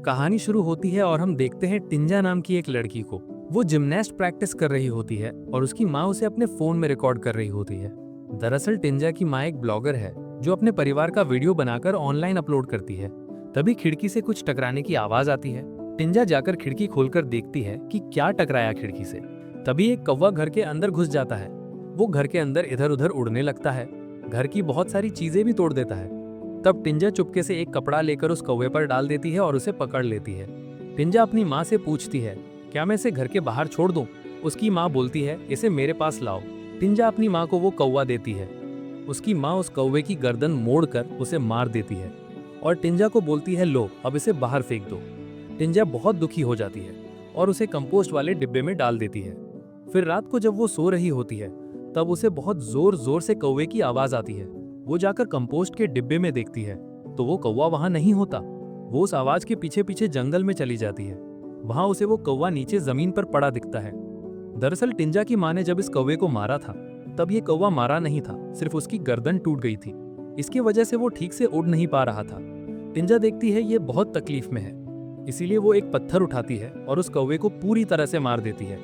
कहानी शुरू होती है और हम देखते हैं टिंजा नाम की एक लड़की को। वो जिम्नास्ट प्रैक्टिस कर रही होती है और उसकी माँ उसे अपने फोन में रिकॉर्ड कर रही होती है। दरअसल टिंजा की माँ एक ब्लॉगर है जो अपने परिवार का वीडियो बनाकर ऑनलाइन अपलोड करती है। तभी खिड़की से कुछ टकराने की आवाज आती है। टिंजा जाकर खिड़की खोलकर देखती है कि क्या टकराया खिड़की से। तभी एक कौवा घर के अंदर घुस जाता है। वो घर के अंदर इधर उधर उड़ने लगता है, घर की बहुत सारी चीजें भी तोड़ देता है। तब टिंजा चुपके से एक कपड़ा लेकर उस कौवे पर डाल देती है और उसे पकड़ लेती है। टिंजा अपनी माँ से पूछती है, क्या मैं इसे घर के बाहर छोड़ दूं? उसकी माँ बोलती है, इसे मेरे पास लाओ। टिंजा अपनी माँ को वो कौवा देती है। उसकी माँ उस कौवे की गर्दन मोड़कर उसे मार देती है और टिंजा को बोलती है, लो अब इसे बाहर फेंक दो। टिंजा बहुत दुखी हो जाती है और उसे कंपोस्ट वाले डिब्बे में डाल देती है। फिर रात को जब वो सो रही होती है तब उसे बहुत जोर जोर से कौवे की आवाज आती है। वो जाकर कंपोस्ट के डिब्बे में देखती है तो वो कौवा वहां नहीं होता। वो उस आवाज के पीछे पीछे जंगल में चली जाती है। वहां उसे वो कौवा नीचे जमीन पर पड़ा दिखता है। दरअसल टिंजा की माँ ने जब इस कौवे को मारा था तब ये कौवा मारा नहीं था, सिर्फ उसकी गर्दन टूट गई थी। इसकी वजह से वो ठीक से उड़ नहीं पा रहा था। टिंजा देखती है ये बहुत तकलीफ में है, इसीलिए वो एक पत्थर उठाती है और उस कौवे को पूरी तरह से मार देती है।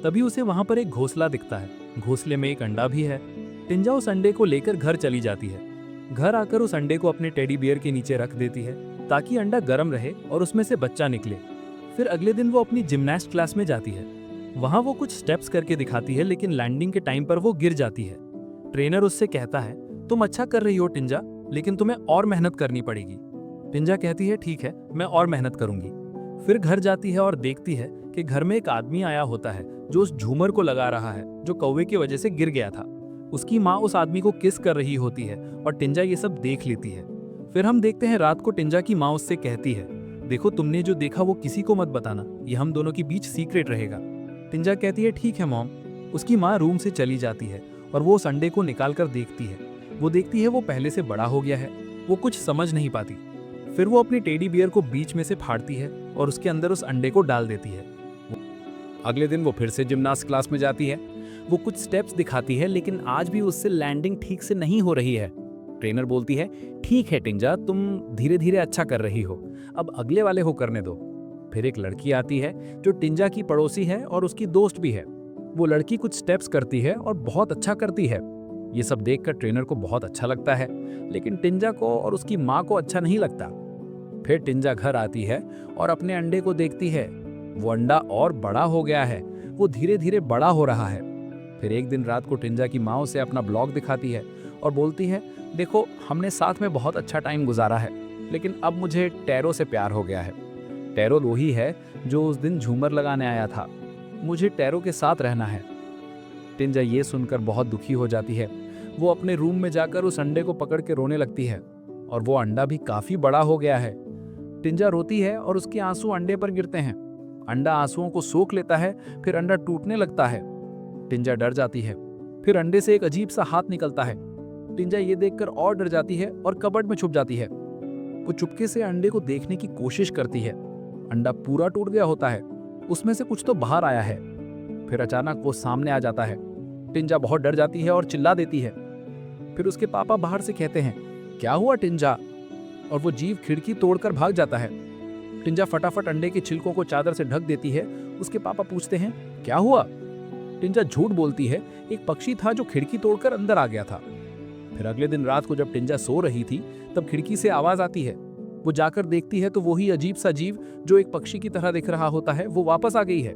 तभी उसे वहां पर एक घोंसला दिखता है। घोंसले में एक अंडा भी है। टिंजा उस अंडे को लेकर घर चली जाती है। घर आकर उस अंडे को अपने टेडी बियर के नीचे रख देती है ताकि अंडा गर्म रहे और उसमें से बच्चा निकले। फिर अगले दिन वो अपनी जिम्नास्ट क्लास में जाती है। वहां वो कुछ स्टेप्स करके दिखाती है, लेकिन लैंडिंग के टाइम पर वो गिर जाती है। ट्रेनर उससे कहता है, तुम अच्छा कर रही हो टिंजा, लेकिन तुम्हें और मेहनत करनी पड़ेगी। टिंजा कहती है, ठीक है, मैं और मेहनत करूंगी। फिर घर जाती है और देखती है कि घर में एक आदमी आया होता है जो उस झूमर को लगा रहा है जो कौवे की वजह से गिर गया था। उसकी माँ उस आदमी को किस कर रही होती है और टिंजा ये सब देख लेती है। फिर हम देखते हैं रात को टिंजा की माँ उससे कहती है, देखो तुमने जो देखा वो किसी को मत बताना, ये हम दोनों के बीच सीक्रेट रहेगा। टिंजा कहती है, ठीक है मॉम। उसकी माँ रूम से चली जाती है और वो उस अंडे को निकाल कर देखती है। वो देखती है वो पहले से बड़ा हो गया है। वो कुछ समझ नहीं पाती। फिर वो अपनी टेडी बियर को बीच में से फाड़ती है और उसके अंदर उस अंडे को डाल देती है। अगले दिन वो फिर से जिम्नास्ट क्लास में जाती है। वो कुछ स्टेप्स दिखाती है, लेकिन आज भी उससे लैंडिंग ठीक से नहीं हो रही है। ट्रेनर बोलती है, ठीक है टिंजा, तुम धीरे धीरे अच्छा कर रही हो, अब अगले वाले को करने दो। फिर एक लड़की आती है जो टिंजा की पड़ोसी है और उसकी दोस्त भी है। वो लड़की कुछ स्टेप्स करती है और बहुत अच्छा करती है। ये सब देखकर ट्रेनर को बहुत अच्छा लगता है, लेकिन टिंजा को और उसकी माँ को अच्छा नहीं लगता। फिर टिंजा घर आती है और अपने अंडे को देखती है। वो अंडा और बड़ा हो गया है, वो धीरे धीरे बड़ा हो रहा है। फिर एक दिन रात को टिंजा की माँ उसे अपना ब्लॉग दिखाती है और बोलती है, देखो हमने साथ में बहुत अच्छा टाइम गुजारा है, लेकिन अब मुझे टैरो से प्यार हो गया है। टैरो वही है जो उस दिन झूमर लगाने आया था। मुझे टैरो के साथ रहना है। टिंजा ये सुनकर बहुत दुखी हो जाती है। वो अपने रूम में जाकर उस अंडे को पकड़ के रोने लगती है और वो अंडा भी काफी बड़ा हो गया है। टिंजा रोती है और उसके आंसू अंडे पर गिरते हैं। अंडा आंसुओं को सोख लेता है, फिर अंडा टूटने लगता है। टिंजा डर जाती है। फिर अंडे से एक अजीब सा हाथ निकलता है। टिंजा ये देखकर और डर जाती है और कबर्ड में छुप जाती है। वो चुपके से अंडे को देखने की कोशिश करती है। अंडा पूरा टूट गया होता है, उसमें से कुछ तो बाहर आया है। फिर अचानक वो सामने आ जाता है। टिंजा बहुत डर जाती है और चिल्ला देती है। फिर उसके पापा बाहर से कहते हैं, क्या हुआ टिंजा? और वो जीव खिड़की तोड़कर भाग जाता है। टिंजा फटाफट अंडे के छिलकों को चादर से ढक देती है। उसके पापा पूछते हैं, क्या हुआ? टिंजा झूठ बोलती है, एक पक्षी था जो खिड़की तोड़कर अंदर आ गया था। फिर अगले दिन रात को जब टिंजा सो रही थी तब खिड़की से आवाज आती है। वो जाकर देखती है तो वही अजीब सा जीव जो एक पक्षी की तरह दिख रहा होता है वो वापस आ गई है।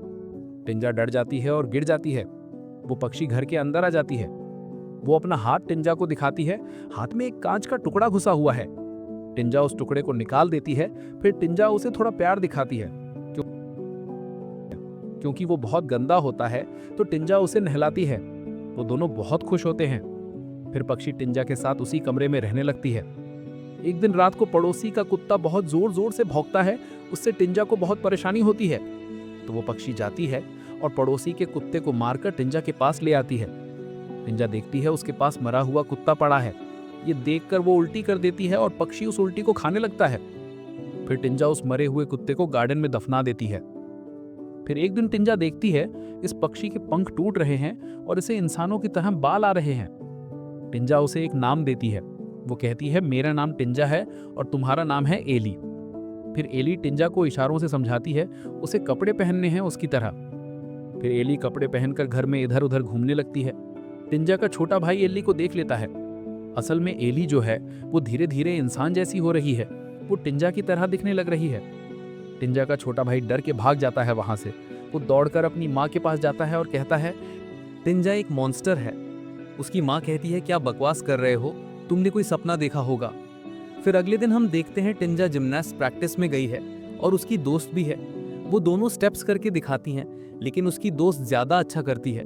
टिंजा डर जाती है और गिर जाती है। वो पक्षी घर के अंदर आ जाती है। वो अपना हाथ टिंजा को दिखाती है। हाथ में एक कांच का टुकड़ा घुसा हुआ है। टिंजा उस टुकड़े को निकाल देती है। फिर टिंजा उसे थोड़ा प्यार दिखाती है। क्योंकि वो बहुत गंदा होता है तो टिंजा उसे नहलाती है। वो दोनों बहुत खुश होते हैं। फिर पक्षी टिंजा के साथ उसी कमरे में रहने लगती है। एक दिन रात को पड़ोसी का कुत्ता बहुत जोर जोर से भौंकता है। उससे टिंजा को बहुत परेशानी होती है। तो वो पक्षी जाती है और पड़ोसी के कुत्ते को मारकर टिंजा के पास ले आती है। टिंजा देखती है उसके पास मरा हुआ कुत्ता पड़ा है। ये देखकर वो उल्टी कर देती है और पक्षी उस उल्टी को खाने लगता है। फिर टिंजा उस मरे हुए कुत्ते को गार्डन में दफना देती है। फिर एक दिन टिंजा देखती है इस पक्षी के पंख टूट रहे हैं और इसे इंसानों की तरह बाल आ रहे हैं। टिंजा उसे एक नाम देती है। वो कहती है, मेरा नाम टिंजा है और तुम्हारा नाम है एली। फिर एली टिंजा को इशारों से समझाती है उसे कपड़े पहनने हैं उसकी तरह। फिर एली कपड़े पहनकर घर में इधर उधर घूमने लगती है। टिंजा का छोटा भाई एली को देख लेता है। असल में एली जो है वो धीरे धीरे इंसान जैसी हो रही है, वो टिंजा की तरह दिखने लग रही है। टिंजा का छोटा भाई डर के भाग जाता है वहां से। वो दौड़कर अपनी माँ के पास जाता है और कहता है, टिंजा एक मॉन्स्टर है। उसकी माँ कहती है, क्या बकवास कर रहे हो, तुमने कोई सपना देखा होगा। फिर अगले दिन हम देखते हैं टिंजा जिम्नास्ट प्रैक्टिस में गई है और उसकी दोस्त भी है। वो दोनों स्टेप्स करके दिखाती हैं, लेकिन उसकी दोस्त ज्यादा अच्छा करती है।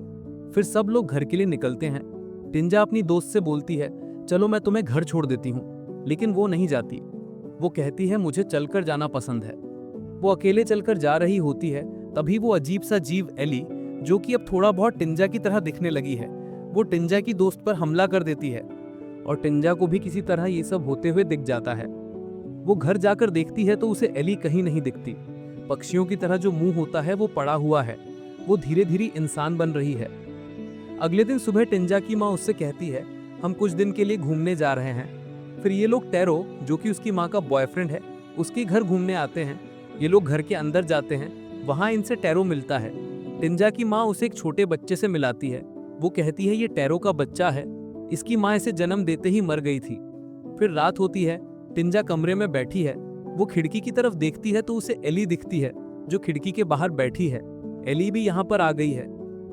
फिर सब लोग घर के लिए निकलते हैं। टिंजा अपनी दोस्त से बोलती है, चलो मैं तुम्हें घर छोड़ देती हूँ, लेकिन वो नहीं जाती। वो कहती है, मुझे चलकर जाना पसंद है। वो अकेले चलकर जा रही होती है, तभी वो अजीब सा जीव एली, जो कि अब थोड़ा बहुत टिंजा की तरह दिखने लगी है, वो टिंजा की दोस्त पर हमला कर देती है और टिंजा को भी किसी तरह ये सब होते हुए दिख जाता है। वो घर जाकर देखती है तो उसे एली कहीं नहीं दिखती। पक्षियों की तरह जो मुंह होता है वो पड़ा हुआ है। वो धीरे धीरे इंसान बन रही है। अगले दिन सुबह टिंजा की माँ उससे कहती है, हम कुछ दिन के लिए घूमने जा रहे हैं। फिर ये लोग टैरो, जो कि उसकी माँ का बॉयफ्रेंड है, उसके घर घूमने आते हैं। ये लोग घर के अंदर जाते हैं, वहाँ इनसे टैरो मिलता है। टिंजा की माँ उसे एक छोटे बच्चे से मिलाती है। वो कहती है, ये टैरो का बच्चा है, इसकी माँ इसे जन्म देते ही मर गई थी। फिर रात होती है, टिंजा कमरे में बैठी है। वो खिड़की की तरफ देखती है तो उसे एली दिखती है, जो खिड़की के बाहर बैठी है। एली भी यहाँ पर आ गई है।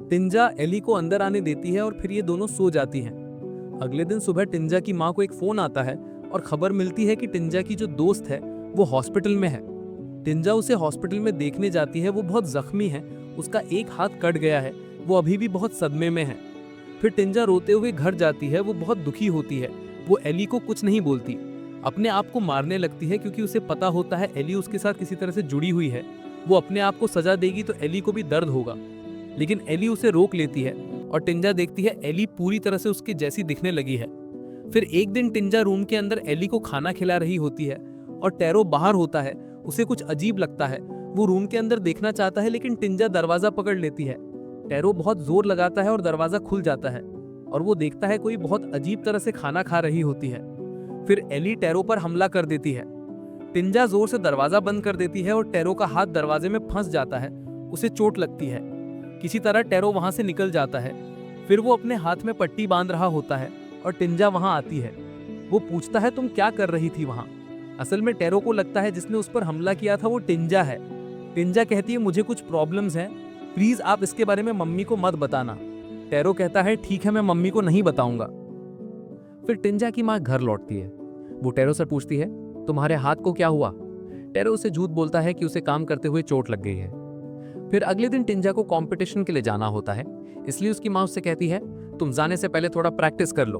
टिंजा एली को अंदर आने देती है और फिर ये दोनों सो जाती हैं। अगले दिन सुबह टिंजा की माँ को एक फोन आता है और खबर मिलती है कि टिंजा की जो दोस्त है वो हॉस्पिटल में है। टिंजा उसे हॉस्पिटल में देखने जाती है। वो बहुत जख्मी है, उसका एक हाथ कट गया है, वो अभी भी बहुत सदमे में है। फिर टिंजा रोते हुए घर जाती है। वो बहुत दुखी होती है। वो एली को कुछ नहीं बोलती, अपने आप को मारने लगती है, क्योंकि उसे पता होता है एली उसके साथ किसी तरह से जुड़ी हुई है। वो अपने आप को सजा देगी तो एली को भी दर्द होगा, लेकिन एली उसे रोक लेती है और टिंजा देखती है एली पूरी तरह से उसके जैसी दिखने लगी है। फिर एक दिन टिंजा रूम के अंदर एली को खाना खिला रही होती है और टैरो बाहर होता है। उसे कुछ अजीब लगता है, वो रूम के अंदर देखना चाहता है, लेकिन टिंजा दरवाजा पकड़ लेती है। टैरो बहुत जोर लगाता है और दरवाजा खुल जाता है और वो देखता है कोई बहुत अजीब तरह से खाना खा रही होती है। फिर एली टैरो पर हमला कर देती है। टिंजा जोर से दरवाजा बंद कर देती है और टैरो का हाथ दरवाजे में फंस जाता है। उसे चोट लगती है। किसी तरह टैरो वहां से निकल जाता है। फिर वो अपने हाथ में पट्टी बांध रहा होता है और टिंजा वहां आती है। वो पूछता है, तुम क्या कर रही थी वहां। असल में टैरो को लगता है जिसने उस पर हमला किया था वो टिंजा है। टिंजा कहती है, मुझे कुछ प्रॉब्लम्स हैं, प्लीज आप इसके बारे में मम्मी को मत बताना। टैरो कहता है, ठीक है, मैं मम्मी को नहीं बताऊंगा। फिर टिंजा की माँ घर लौटती है। वो टैरो से पूछती है, तुम्हारे हाथ को क्या हुआ। टैरो उसे झूठ बोलता है कि उसे काम करते हुए चोट लग गई है। फिर अगले दिन टिंजा को कंपटीशन के लिए जाना होता है, इसलिए उसकी माँ उससे कहती है, तुम जाने से पहले थोड़ा प्रैक्टिस कर लो।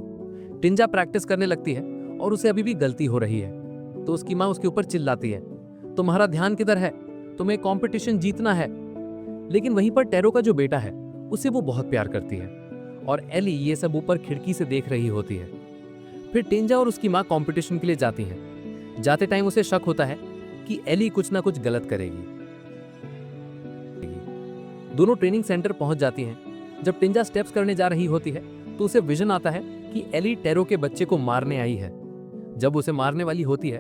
टिंजा प्रैक्टिस करने लगती है और उसे अभी भी गलती हो रही है, तो उसकी माँ उसके ऊपर चिल्लाती है, तुम्हारा ध्यान किधर है, तुम्हें कंपटीशन जीतना है। लेकिन वहीं पर टैरो का जो बेटा है उसे वो बहुत प्यार करती है और एली ये सब ऊपर खिड़की से देख रही होती है। फिर टिंजा और उसकी माँ कंपटीशन के लिए जाती हैं। जाते टाइम उसे शक होता है कि एली कुछ ना कुछ गलत करेगी। दोनों ट्रेनिंग सेंटर पहुंच जाती हैं। जब टिंजा स्टेप्स करने जा रही होती है तो उसे विजन आता है कि एली टैरो के बच्चे को मारने आई है। जब उसे मारने वाली होती है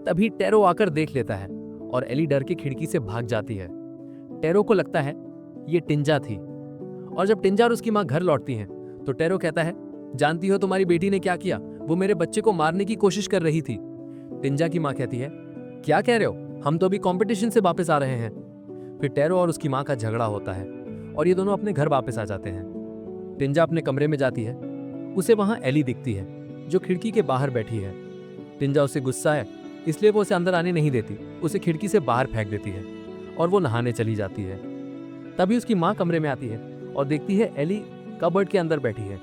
तभी टैरो आकर देख लेता है और एली डर के खिड़की से भाग जाती है। टैरो को लगता है ये टिंजा थी। और जब टिंजा और उसकी माँ घर लौटती हैं तो टैरो कहता है, जानती हो तुम्हारी बेटी ने क्या किया, वो मेरे बच्चे को मारने की कोशिश कर रही थी। टिंजा की माँ कहती है, क्या कह रहे हो, हम तो अभी कंपटीशन से वापस आ रहे हैं। फिर टैरो और उसकी माँ का झगड़ा होता है और ये दोनों अपने घर वापस आ जाते हैं। टिंजा अपने कमरे में जाती है। उसे वहां एली दिखती है जो खिड़की के बाहर बैठी है। टिंजा उससे गुस्सा है, इसलिए वो उसे अंदर आने नहीं देती, उसे खिड़की से बाहर फेंक देती है और वो नहाने चली जाती है। तभी उसकी माँ कमरे में आती है और देखती है एली कबर्ड के अंदर बैठी है।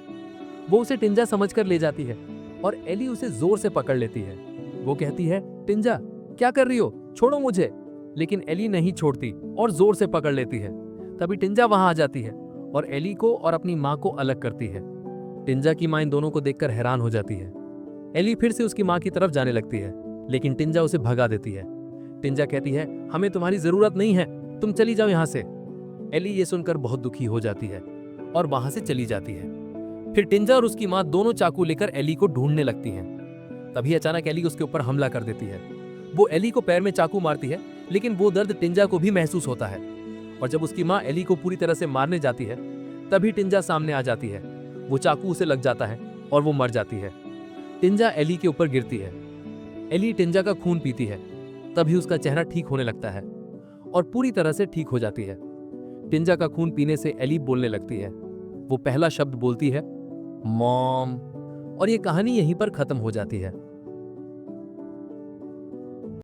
वो उसे टिंजा समझकर ले जाती है और एली उसे जोर से पकड़ लेती है। वो कहती है, टिंजा क्या कर रही हो, छोड़ो मुझे। लेकिन एली नहीं छोड़ती और जोर से पकड़ लेती है। तभी टिंजा वहां आ जाती है और एली को और अपनी माँ को अलग करती है। टिंजा की माँ इन दोनों को देखकर हैरान हो जाती है। एली फिर से उसकी माँ की तरफ जाने लगती है, लेकिन टिंजा उसे भगा देती है। टिंजा कहती है, हमें तुम्हारी जरूरत नहीं है, तुम चली जाओ यहाँ से। एली ये सुनकर बहुत दुखी हो जाती है और वहां से चली जाती है। फिर टिंजा और उसकी माँ दोनों चाकू लेकर एली को ढूंढने लगती हैं। तभी अचानक एली उसके ऊपर हमला कर देती है। वो एली को पैर में चाकू मारती है, लेकिन वो दर्द टिंजा को भी महसूस होता है। और जब उसकी माँ एली को पूरी तरह से मारने जाती है, तभी टिंजा सामने आ जाती है। वो चाकू उसे लग जाता है और वो मर जाती है। टिंजा एली के ऊपर गिरती है। एली टिंजा का खून पीती है, तभी उसका चेहरा ठीक होने लगता है और पूरी तरह से ठीक हो जाती है। टिंजा का खून पीने से एली बोलने लगती है। वो पहला शब्द बोलती है, मॉम। और ये कहानी यहीं पर खत्म हो जाती है।